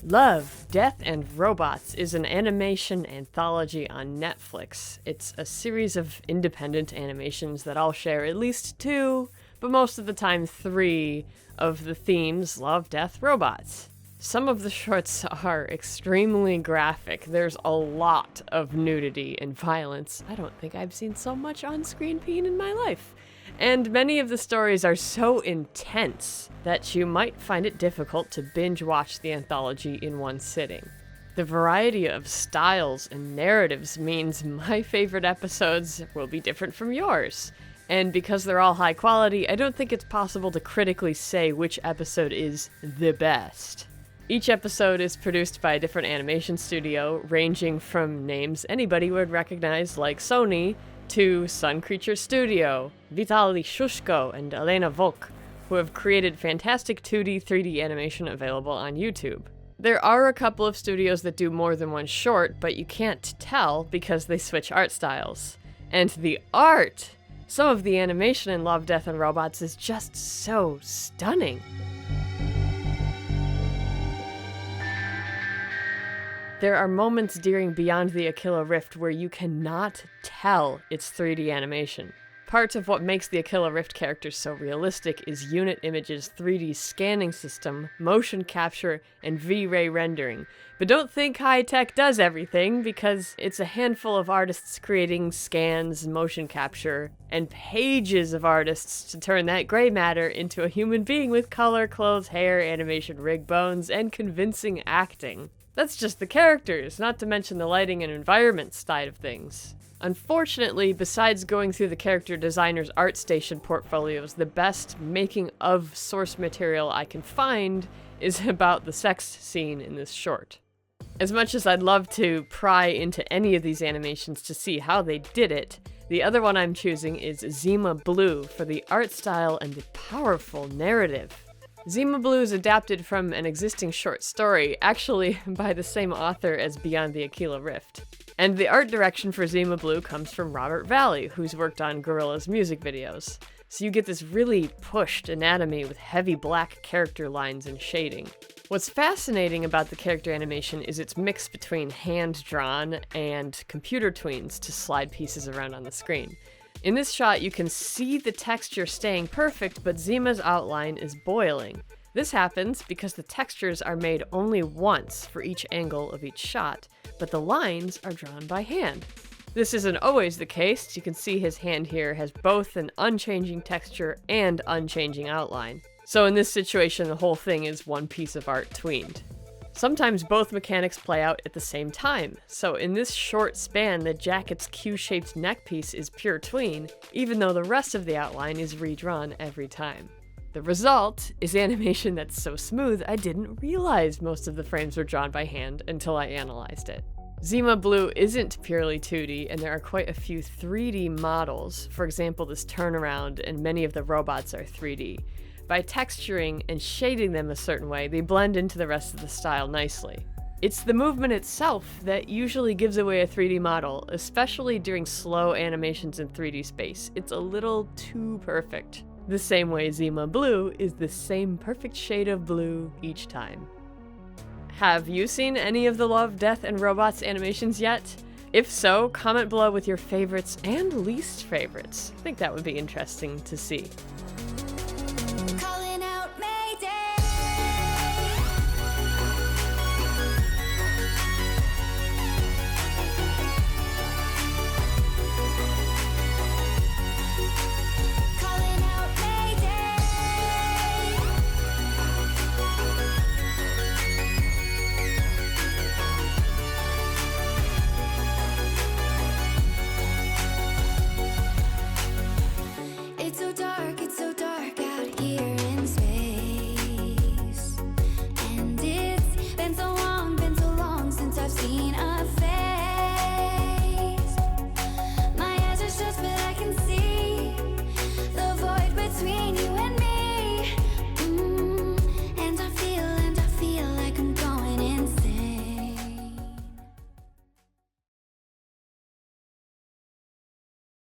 Love, Death, and Robots is an animation anthology on Netflix. It's a series of independent animations that all share at least 2, but most of the time 3, of the themes love, death, robots. Some of the shorts are extremely graphic. There's a lot of nudity and violence. I don't think I've seen so much on-screen peen in my life. And many of the stories are so intense that you might find it difficult to binge watch the anthology in one sitting. The variety of styles and narratives means my favorite episodes will be different from yours. And because they're all high quality, I don't think it's possible to critically say which episode is the best. Each episode is produced by a different animation studio, ranging from names anybody would recognize like Sony, to Sun Creature Studio, Vitaly Shushko, and Elena Volk, who have created fantastic 2D, 3D animation available on YouTube. There are a couple of studios that do more than one short, but you can't tell because they switch art styles. And the art! Some of the animation in Love, Death, and Robots is just so stunning. There are moments during Beyond the Aquila Rift where you cannot tell it's 3D animation. Part of what makes the Aquila Rift characters so realistic is Unit Image's 3D scanning system, motion capture, and V-Ray rendering. But don't think high-tech does everything, because it's a handful of artists creating scans, motion capture, and pages of artists to turn that gray matter into a human being with color, clothes, hair, animation, rig, bones, and convincing acting. That's just the characters, not to mention the lighting and environment side of things. Unfortunately, besides going through the character designer's ArtStation portfolios, the best making of source material I can find is about the sex scene in this short. As much as I'd love to pry into any of these animations to see how they did it, the other one I'm choosing is Zima Blue for the art style and the powerful narrative. Zima Blue is adapted from an existing short story, actually by the same author as Beyond the Aquila Rift. And the art direction for Zima Blue comes from Robert Valley, who's worked on Gorillaz music videos. So you get this really pushed anatomy with heavy black character lines and shading. What's fascinating about the character animation is its mix between hand-drawn and computer tweens to slide pieces around on the screen. In this shot, you can see the texture staying perfect, but Zima's outline is boiling. This happens because the textures are made only once for each angle of each shot, but the lines are drawn by hand. This isn't always the case. You can see his hand here has both an unchanging texture and unchanging outline. So in this situation, the whole thing is one piece of art tweened. Sometimes both mechanics play out at the same time, so in this short span, the jacket's Q-shaped neckpiece is pure tween, even though the rest of the outline is redrawn every time. The result is animation that's so smooth I didn't realize most of the frames were drawn by hand until I analyzed it. Zima Blue isn't purely 2D, and there are quite a few 3D models. For example, this turnaround and many of the robots are 3D. By texturing and shading them a certain way, they blend into the rest of the style nicely. It's the movement itself that usually gives away a 3D model, especially during slow animations in 3D space. It's a little too perfect. The same way Zima Blue is the same perfect shade of blue each time. Have you seen any of the Love, Death, and Robots animations yet? If so, comment below with your favorites and least favorites. I think that would be interesting to see.